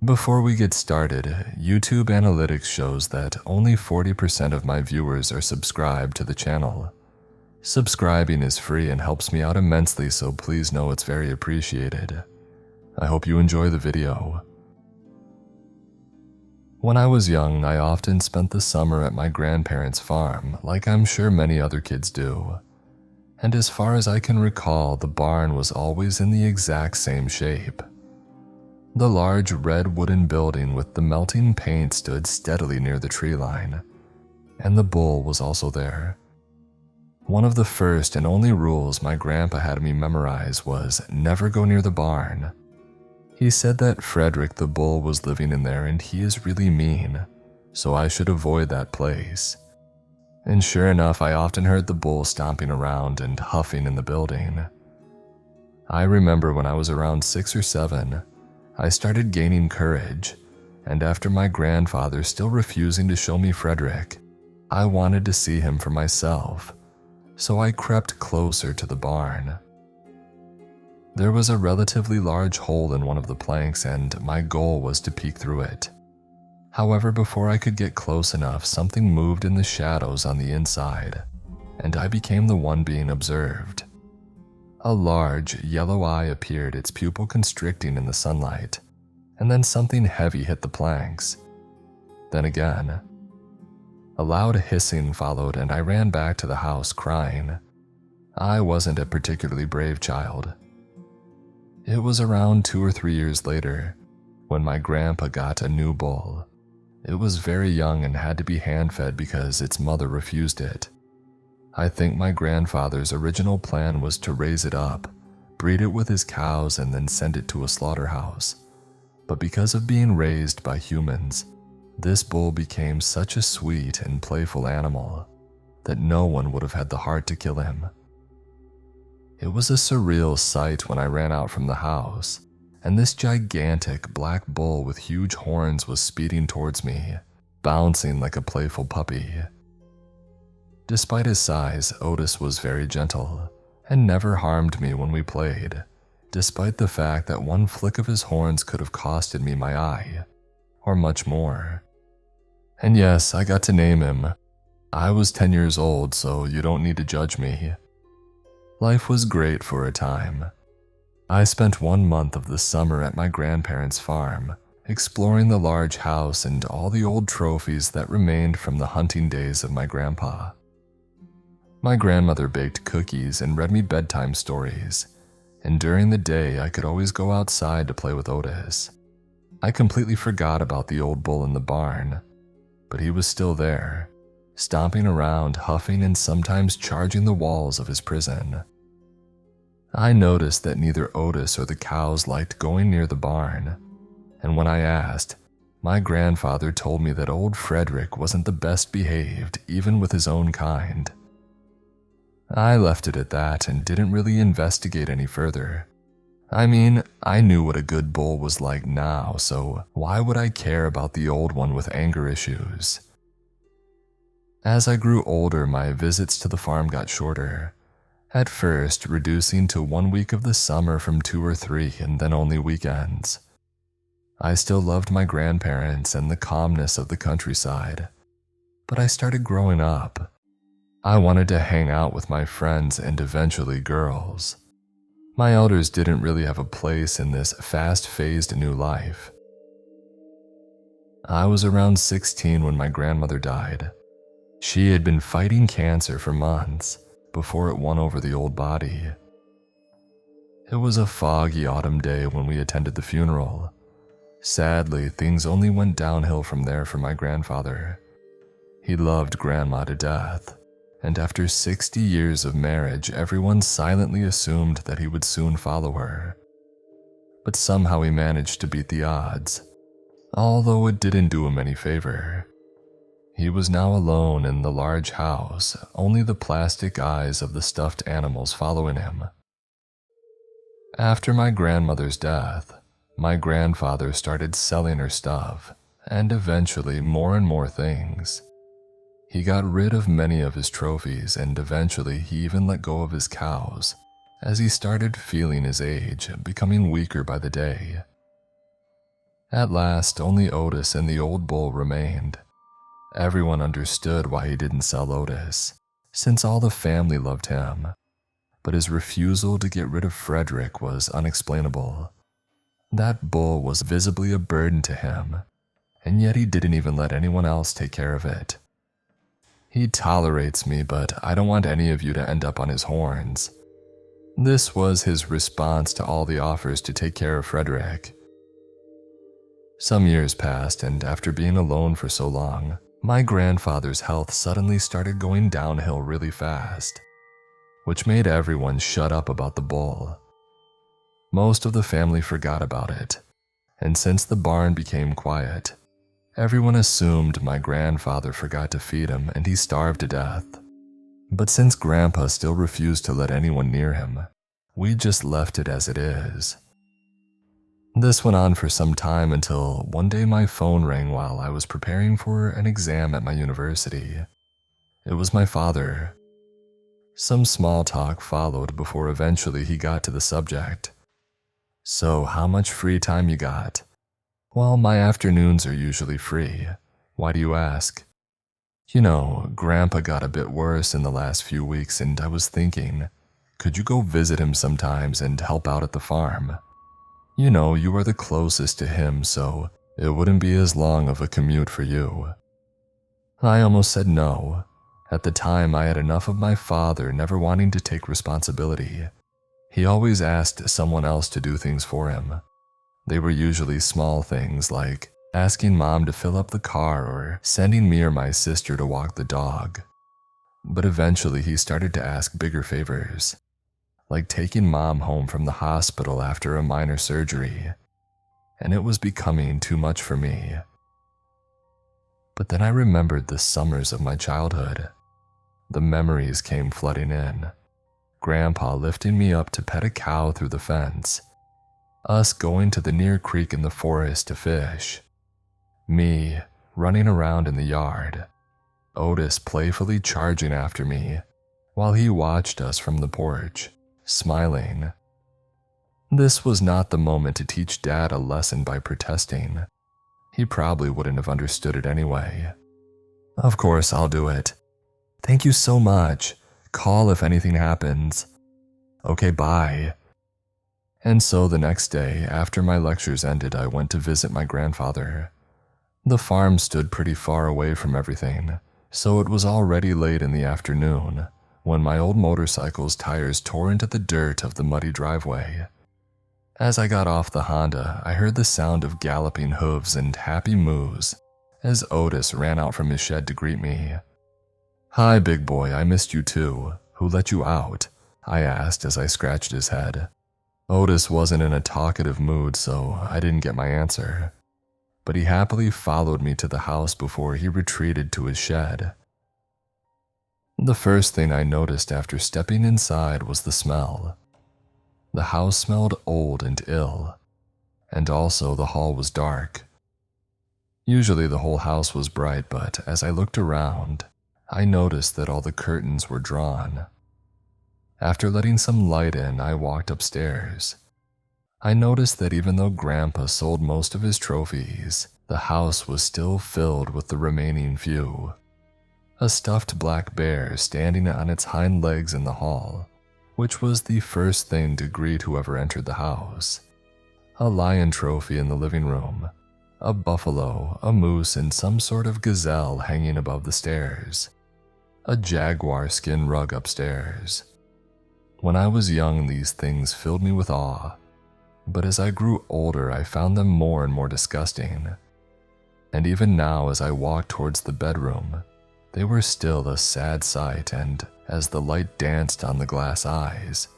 Before we get started, YouTube analytics shows that only 40% of my viewers are subscribed to the channel. Subscribing is free and helps me out immensely, so please know it's very appreciated. I hope you enjoy the video. When I was young, I often spent the summer at my grandparents' farm, like I'm sure many other kids do. And as far as I can recall, the barn was always in the exact same shape. The large red wooden building with the melting paint stood steadily near the tree line, and the bull was also there. One of the first and only rules my grandpa had me memorize was never go near the barn. He said that Frederick the bull was living in there and he is really mean, so I should avoid that place. And sure enough, I often heard the bull stomping around and huffing in the building. I remember when I was around 6 or 7, I started gaining courage, and after my grandfather still refusing to show me Frederick, I wanted to see him for myself, so I crept closer to the barn. There was a relatively large hole in one of the planks, and my goal was to peek through it. However, before I could get close enough, something moved in the shadows on the inside, and I became the one being observed. A large, yellow eye appeared, its pupil constricting in the sunlight, and then something heavy hit the planks. Then again. A loud hissing followed, and I ran back to the house crying. I wasn't a particularly brave child. It was around 2 or 3 years later when my grandpa got a new bull. It was very young and had to be hand-fed because its mother refused it. I think my grandfather's original plan was to raise it up, breed it with his cows, and then send it to a slaughterhouse. But because of being raised by humans, this bull became such a sweet and playful animal that no one would have had the heart to kill him. It was a surreal sight when I ran out from the house, and this gigantic black bull with huge horns was speeding towards me, bouncing like a playful puppy. Despite his size, Otis was very gentle and never harmed me when we played, despite the fact that one flick of his horns could have costed me my eye, or much more. And yes, I got to name him. I was 10 years old, so you don't need to judge me. Life was great for a time. I spent 1 month of the summer at my grandparents' farm, exploring the large house and all the old trophies that remained from the hunting days of my grandpa. My grandmother baked cookies and read me bedtime stories, and during the day I could always go outside to play with Otis. I completely forgot about the old bull in the barn, but he was still there, stomping around, huffing, and sometimes charging the walls of his prison. I noticed that neither Otis or the cows liked going near the barn, and when I asked, my grandfather told me that old Frederick wasn't the best behaved even with his own kind. I left it at that and didn't really investigate any further. I mean, I knew what a good bull was like now, so why would I care about the old one with anger issues? As I grew older, my visits to the farm got shorter, at first reducing to 1 week of the summer from 2 or 3 and then only weekends. I still loved my grandparents and the calmness of the countryside, but I started growing up. I wanted to hang out with my friends and eventually girls. My elders didn't really have a place in this fast-phased new life. I was around 16 when my grandmother died. She had been fighting cancer for months before it won over the old body. It was a foggy autumn day when we attended the funeral. Sadly, things only went downhill from there for my grandfather. He loved Grandma to death, and after 60 years of marriage, everyone silently assumed that he would soon follow her. But somehow he managed to beat the odds, although it didn't do him any favor. He was now alone in the large house, only the plastic eyes of the stuffed animals following him. After my grandmother's death, my grandfather started selling her stuff, and eventually more and more things. He got rid of many of his trophies, and eventually he even let go of his cows, as he started feeling his age, becoming weaker by the day. At last, only Otis and the old bull remained. Everyone understood why he didn't sell Otis, since all the family loved him. But his refusal to get rid of Frederick was unexplainable. That bull was visibly a burden to him, and yet he didn't even let anyone else take care of it. He tolerates me, but I don't want any of you to end up on his horns. This was his response to all the offers to take care of Frederick. Some years passed, and after being alone for so long, my grandfather's health suddenly started going downhill really fast, which made everyone shut up about the bull. Most of the family forgot about it, and since the barn became quiet, everyone assumed my grandfather forgot to feed him and he starved to death. But since Grandpa still refused to let anyone near him, we just left it as it is. This went on for some time until one day my phone rang while I was preparing for an exam at my university. It was my father. Some small talk followed before eventually he got to the subject. "So how much free time you got?" "Well, my afternoons are usually free. Why do you ask?" "You know, Grandpa got a bit worse in the last few weeks and I was thinking, could you go visit him sometimes and help out at the farm? You know, you are the closest to him, so it wouldn't be as long of a commute for you." I almost said no. At the time, I had enough of my father never wanting to take responsibility. He always asked someone else to do things for him. They were usually small things like asking Mom to fill up the car or sending me or my sister to walk the dog. But eventually he started to ask bigger favors, like taking Mom home from the hospital after a minor surgery, and it was becoming too much for me. But then I remembered the summers of my childhood. The memories came flooding in. Grandpa lifting me up to pet a cow through the fence, us going to the near creek in the forest to fish, me running around in the yard, Otis playfully charging after me while he watched us from the porch, smiling. This was not the moment to teach Dad a lesson by protesting. He probably wouldn't have understood it anyway. "Of course, I'll do it. Thank you so much. Call if anything happens." "Okay, bye." And so the next day, after my lectures ended, I went to visit my grandfather. The farm stood pretty far away from everything, so it was already late in the afternoon when my old motorcycle's tires tore into the dirt of the muddy driveway. As I got off the Honda, I heard the sound of galloping hooves and happy moos as Otis ran out from his shed to greet me. "Hi, big boy, I missed you too. Who let you out?" I asked as I scratched his head. Otis wasn't in a talkative mood, so I didn't get my answer. But he happily followed me to the house before he retreated to his shed. The first thing I noticed after stepping inside was the smell. The house smelled old and ill, and also the hall was dark. Usually the whole house was bright, but as I looked around, I noticed that all the curtains were drawn. After letting some light in, I walked upstairs. I noticed that even though Grandpa sold most of his trophies, the house was still filled with the remaining few. A stuffed black bear standing on its hind legs in the hall, which was the first thing to greet whoever entered the house. A lion trophy in the living room, a buffalo, a moose, and some sort of gazelle hanging above the stairs. A jaguar skin rug upstairs. When I was young, these things filled me with awe, but as I grew older, I found them more and more disgusting. And even now, as I walked towards the bedroom, they were still a sad sight, and as the light danced on the glass eyes,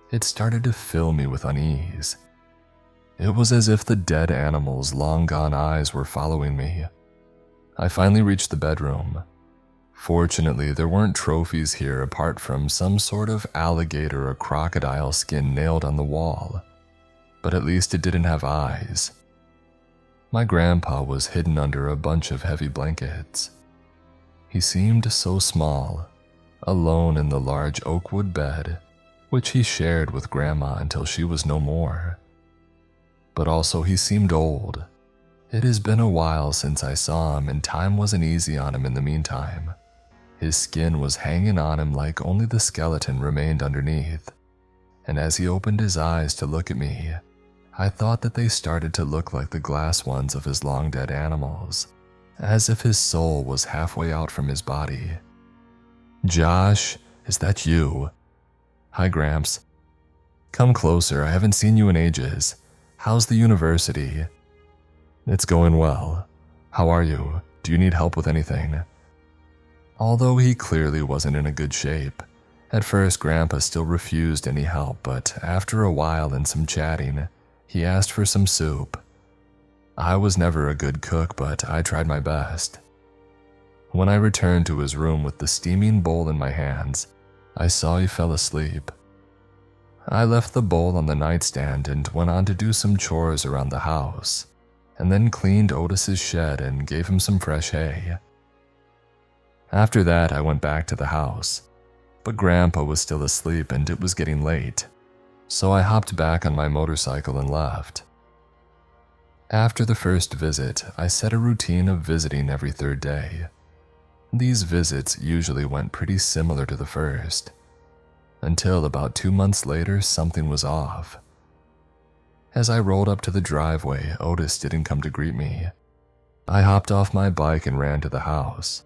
it started to fill me with unease. It was as if the dead animal's long-gone eyes were following me. I finally reached the bedroom. Fortunately, there weren't trophies here apart from some sort of alligator or crocodile skin nailed on the wall, but at least it didn't have eyes. My grandpa was hidden under a bunch of heavy blankets. He seemed so small, alone in the large oak wood bed, which he shared with Grandma until she was no more. But also he seemed old, It has been a while since I saw him, and time wasn't easy on him in the meantime. His skin was hanging on him like only the skeleton remained underneath, and as he opened his eyes to look at me, I thought that they started to look like the glass ones of his long-dead animals, as if his soul was halfway out from his body. "Josh, is that you?" "Hi, Gramps." "Come closer, I haven't seen you in ages. How's the university?" "It's going well. How are you? Do you need help with anything?" Although he clearly wasn't in a good shape, at first Grandpa still refused any help, but after a while and some chatting, he asked for some soup. I was never a good cook, but I tried my best. When I returned to his room with the steaming bowl in my hands, I saw he fell asleep. I left the bowl on the nightstand and went on to do some chores around the house, and then cleaned Otis's shed and gave him some fresh hay. After that, I went back to the house, but Grandpa was still asleep and it was getting late, so I hopped back on my motorcycle and left. After the first visit, I set a routine of visiting every third day. These visits usually went pretty similar to the first, until about 2 months later something was off. As I rolled up to the driveway, Otis didn't come to greet me. I hopped off my bike and ran to the house.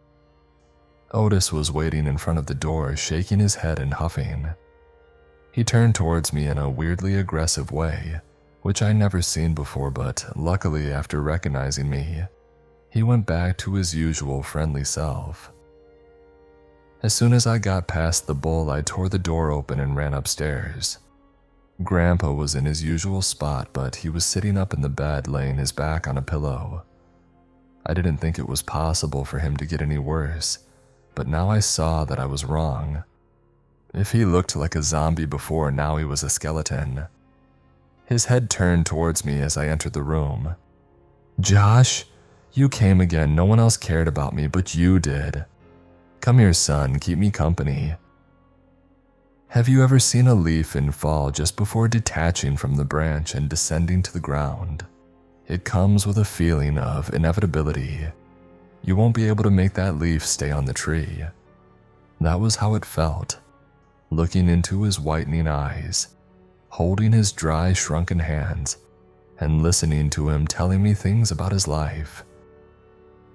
Otis was waiting in front of the door, shaking his head and huffing. He turned towards me in a weirdly aggressive way, which I never seen before, but luckily after recognizing me, he went back to his usual friendly self. As soon as I got past the bull, I tore the door open and ran upstairs. Grandpa was in his usual spot, but he was sitting up in the bed laying his back on a pillow. I didn't think it was possible for him to get any worse, but now I saw that I was wrong. If he looked like a zombie before, now he was a skeleton. His head turned towards me as I entered the room. "Josh, you came again. No one else cared about me, but you did. Come here, son, keep me company." Have you ever seen a leaf in fall just before detaching from the branch and descending to the ground? It comes with a feeling of inevitability. You won't be able to make that leaf stay on the tree. That was how it felt, looking into his whitening eyes, holding his dry, shrunken hands, and listening to him telling me things about his life.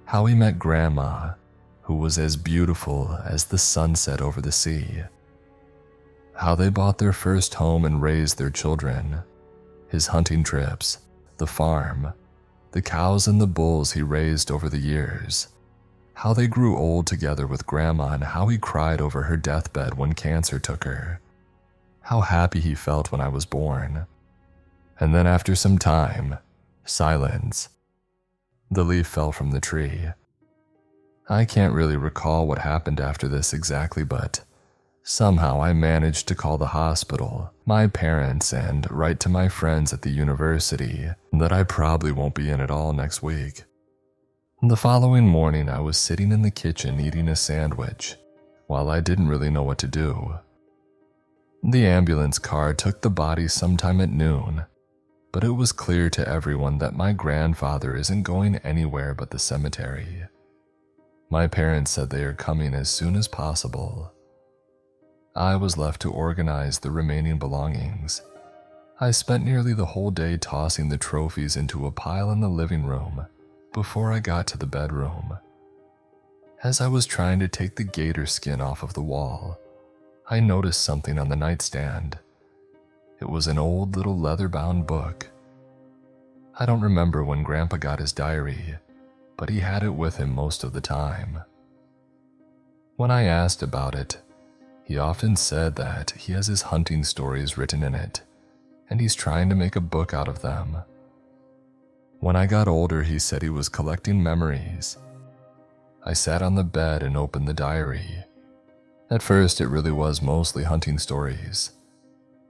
How he met Grandma, who was as beautiful as the sunset over the sea. How they bought their first home and raised their children. His hunting trips, the farm, the cows and the bulls he raised over the years. How they grew old together with Grandma and how he cried over her deathbed when cancer took her. How happy he felt when I was born. And then after some time, silence. The leaf fell from the tree. I can't really recall what happened after this exactly, but somehow I managed to call the hospital, my parents, and write to my friends at the university that I probably won't be in at all next week. The following morning, I was sitting in the kitchen eating a sandwich, while I didn't really know what to do. The ambulance car took the body sometime at noon, but it was clear to everyone that my grandfather isn't going anywhere but the cemetery. My parents said they are coming as soon as possible. I was left to organize the remaining belongings. I spent nearly the whole day tossing the trophies into a pile in the living room before I got to the bedroom. As I was trying to take the gator skin off of the wall, I noticed something on the nightstand. It was an old little leather-bound book. I don't remember when Grandpa got his diary, but he had it with him most of the time. When I asked about it, he often said that he has his hunting stories written in it, and he's trying to make a book out of them. When I got older, he said he was collecting memories. I sat on the bed and opened the diary. At first, it really was mostly hunting stories.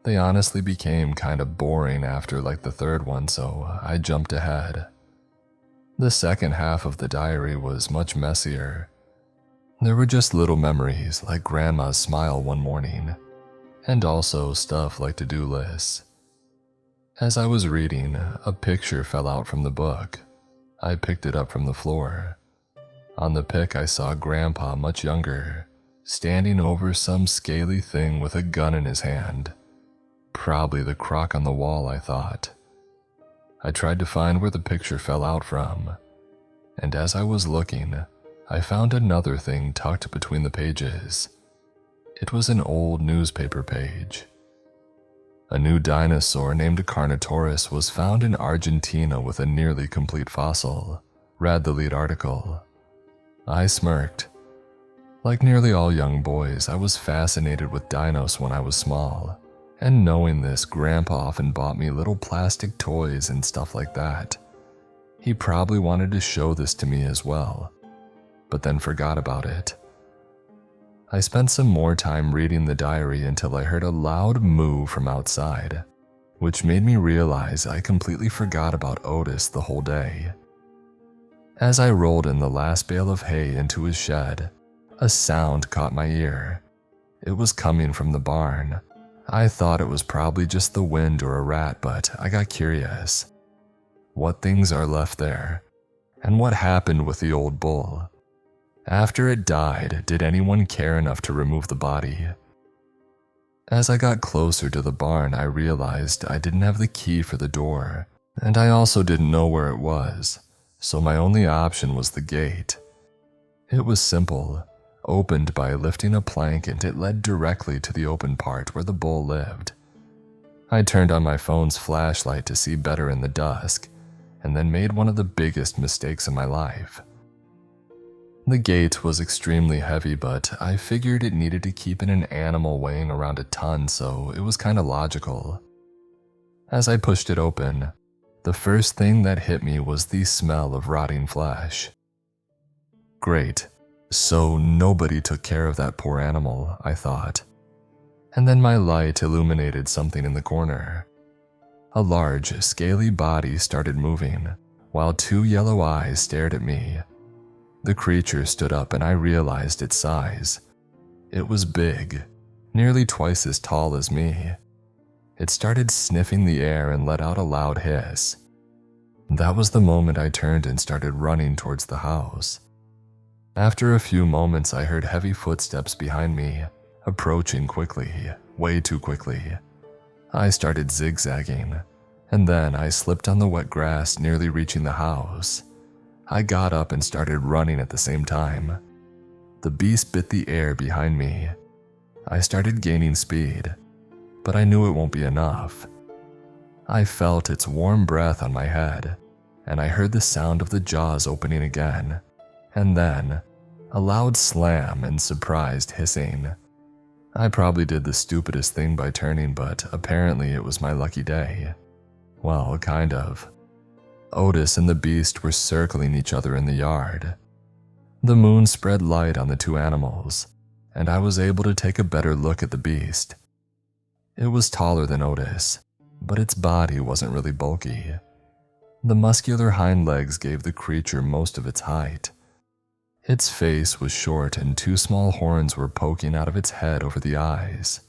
They honestly became kind of boring after like the third one, so I jumped ahead. The second half of the diary was much messier. There were just little memories like Grandma's smile one morning, and also stuff like to-do lists. As I was reading, a picture fell out from the book. I picked it up from the floor. On the pic, I saw Grandpa, much younger, standing over some scaly thing with a gun in his hand. Probably the crock on the wall, I thought. I tried to find where the picture fell out from, and as I was looking, I found another thing tucked between the pages. It was an old newspaper page. A new dinosaur named Carnotaurus was found in Argentina with a nearly complete fossil, read the lead article. I smirked. Like nearly all young boys, I was fascinated with dinos when I was small, and knowing this, Grandpa often bought me little plastic toys and stuff like that. He probably wanted to show this to me as well, but then forgot about it. I spent some more time reading the diary until I heard a loud moo from outside, which made me realize I completely forgot about Otis the whole day. As I rolled in the last bale of hay into his shed, a sound caught my ear. It was coming from the barn. I thought it was probably just the wind or a rat, but I got curious. What things are left there? And what happened with the old bull? After it died, did anyone care enough to remove the body? As I got closer to the barn, I realized I didn't have the key for the door, and I also didn't know where it was, so my only option was the gate. It was simple. Opened by lifting a plank, and it led directly to the open part where the bull lived. I turned on my phone's flashlight to see better in the dusk, and then made one of the biggest mistakes of my life. The gate was extremely heavy, but I figured it needed to keep in an animal weighing around a ton, so it was kinda logical. As I pushed it open, the first thing that hit me was the smell of rotting flesh. Great. So nobody took care of that poor animal, I thought. And then my light illuminated something in the corner. A large, scaly body started moving, while two yellow eyes stared at me. The creature stood up and I realized its size. It was big, nearly twice as tall as me. It started sniffing the air and let out a loud hiss. That was the moment I turned and started running towards the house. After a few moments, I heard heavy footsteps behind me, approaching quickly, way too quickly. I started zigzagging, and then I slipped on the wet grass, nearly reaching the house. I got up and started running at the same time. The beast bit the air behind me. I started gaining speed, but I knew it won't be enough. I felt its warm breath on my head, and I heard the sound of the jaws opening again, and then a loud slam and surprised hissing. I probably did the stupidest thing by turning, but apparently it was my lucky day. Well, kind of. Otis and the beast were circling each other in the yard. The moon spread light on the two animals, and I was able to take a better look at the beast. It was taller than Otis, but its body wasn't really bulky. The muscular hind legs gave the creature most of its height. Its face was short and two small horns were poking out of its head over the eyes.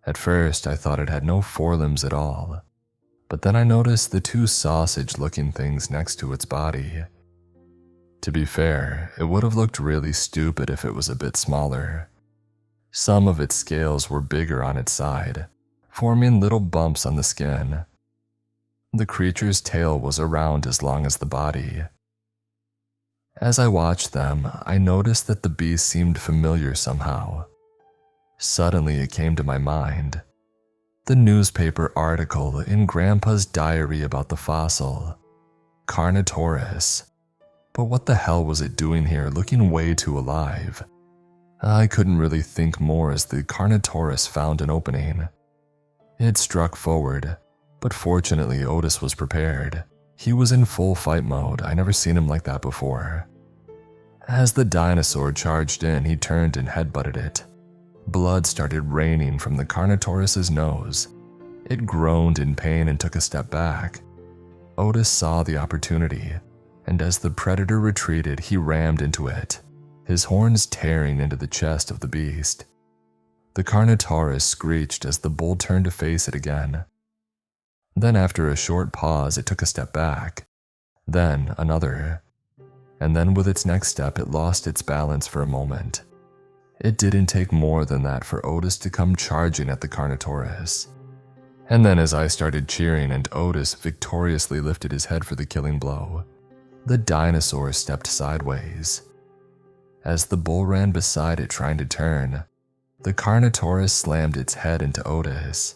At first, I thought it had no forelimbs at all, but then I noticed the two sausage-looking things next to its body. To be fair, it would have looked really stupid if it was a bit smaller. Some of its scales were bigger on its side, forming little bumps on the skin. The creature's tail was around as long as the body. As I watched them, I noticed that the beast seemed familiar somehow. Suddenly it came to my mind. The newspaper article in Grandpa's diary about the fossil, Carnotaurus. But what the hell was it doing here, looking way too alive? I couldn't really think more as the Carnotaurus found an opening. It struck forward, but fortunately Otis was prepared. He was in full fight mode. I never seen him like that before. As the dinosaur charged in, he turned and headbutted it. Blood started raining from the Carnotaurus's nose. It groaned in pain and took a step back. Otis saw the opportunity, and as the predator retreated, he rammed into it, his horns tearing into the chest of the beast. The Carnotaurus screeched as the bull turned to face it again. Then after a short pause, it took a step back. then another. And then with its next step, it lost its balance for a moment. It didn't take more than that for Otis to come charging at the Carnotaurus. And then as I started cheering and Otis victoriously lifted his head for the killing blow, the dinosaur stepped sideways. As the bull ran beside it trying to turn, the Carnotaurus slammed its head into Otis.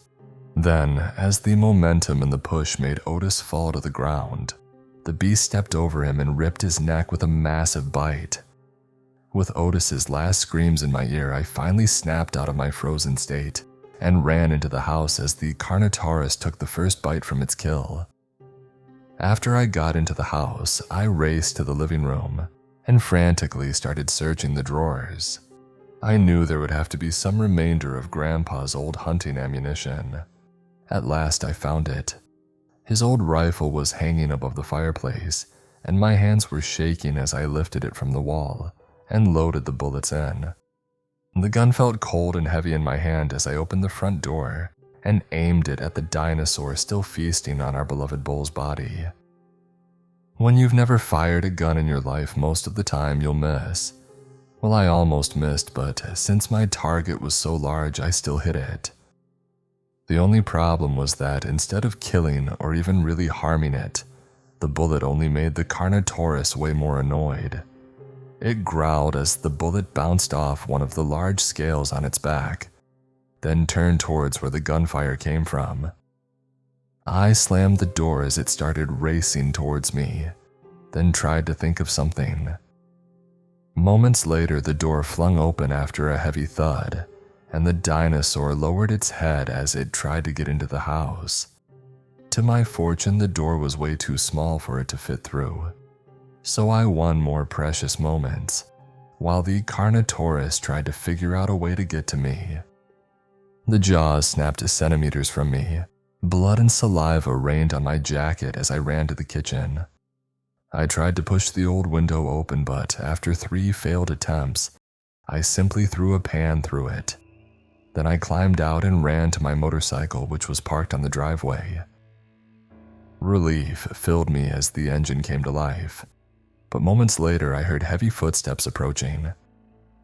Then, as the momentum and the push made Otis fall to the ground, the beast stepped over him and ripped his neck with a massive bite. With Otis's last screams in my ear, I finally snapped out of my frozen state and ran into the house as the Carnotaurus took the first bite from its kill. After I got into the house, I raced to the living room and frantically started searching the drawers. I knew there would have to be some remainder of Grandpa's old hunting ammunition. At last I found it. His old rifle was hanging above the fireplace, and my hands were shaking as I lifted it from the wall and loaded the bullets in. The gun felt cold and heavy in my hand as I opened the front door and aimed it at the dinosaur still feasting on our beloved bull's body. When you've never fired a gun in your life, most of the time you'll miss. Well, I almost missed, but since my target was so large, I still hit it. The only problem was that instead of killing or even really harming it, the bullet only made the Carnotaurus way more annoyed. It growled as the bullet bounced off one of the large scales on its back, then turned towards where the gunfire came from. I slammed the door as it started racing towards me, then tried to think of something. Moments later, the door flung open after a heavy thud, and the dinosaur lowered its head as it tried to get into the house. To my fortune, the door was way too small for it to fit through, so I won more precious moments, while the Carnotaurus tried to figure out a way to get to me. The jaws snapped centimeters from me. Blood and saliva rained on my jacket as I ran to the kitchen. I tried to push the old window open, but after 3 failed attempts, I simply threw a pan through it. Then I climbed out and ran to my motorcycle, which was parked on the driveway. Relief filled me as the engine came to life, but moments later I heard heavy footsteps approaching.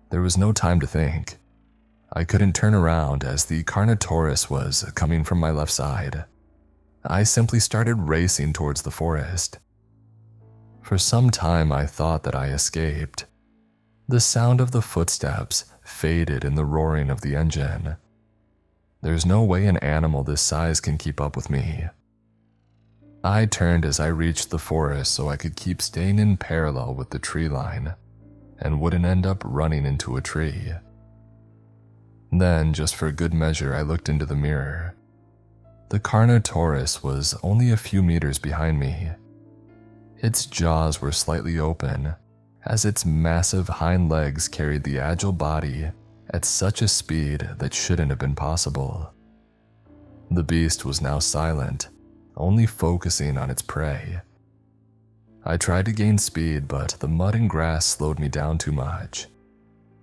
There was no time to think. I couldn't turn around as the Carnotaurus was coming from my left side. I simply started racing towards the forest. For some time I thought that I escaped. The sound of the footsteps faded in the roaring of the engine. There's no way an animal this size can keep up with me. I turned as I reached the forest so I could keep staying in parallel with the tree line and wouldn't end up running into a tree. Then, just for good measure, I looked into the mirror. The Carnotaurus was only a few meters behind me. Its jaws were slightly open, as its massive hind legs carried the agile body at such a speed that shouldn't have been possible. The beast was now silent, only focusing on its prey. I tried to gain speed, but the mud and grass slowed me down too much.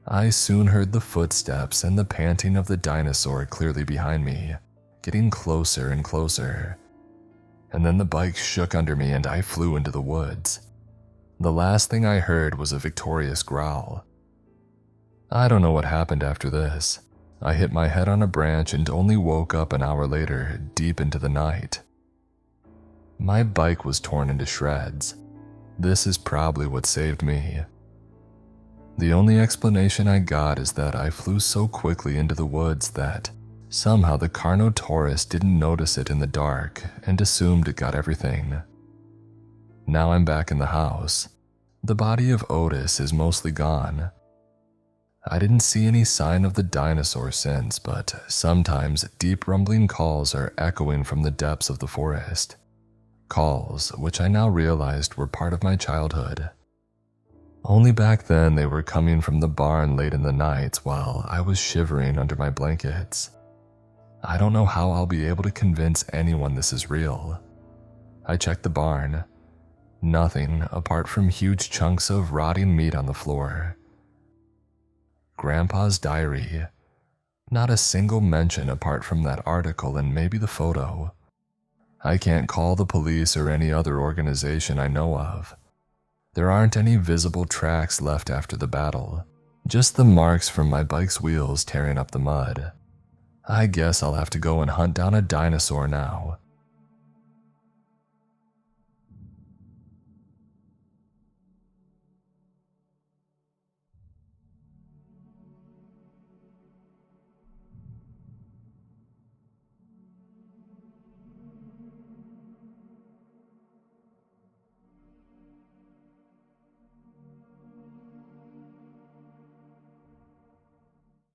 I soon heard the footsteps and the panting of the dinosaur clearly behind me, getting closer and closer. And then the bike shook under me and I flew into the woods. The last thing I heard was a victorious growl. I don't know what happened after this. I hit my head on a branch and only woke up an hour later, deep into the night. My bike was torn into shreds. This is probably what saved me. The only explanation I got is that I flew so quickly into the woods that somehow the Carnotaurus didn't notice it in the dark and assumed it got everything. Now I'm back in the house. The body of Otis is mostly gone. I didn't see any sign of the dinosaur since, but sometimes deep rumbling calls are echoing from the depths of the forest. Calls which I now realized were part of my childhood. Only back then they were coming from the barn late in the nights while I was shivering under my blankets. I don't know how I'll be able to convince anyone this is real. I checked the barn. Nothing apart from huge chunks of rotting meat on the floor. Grandpa's diary. Not a single mention apart from that article and maybe the photo. I can't call the police or any other organization I know of. There aren't any visible tracks left after the battle, just the marks from my bike's wheels tearing up the mud. I guess I'll have to go and hunt down a dinosaur now,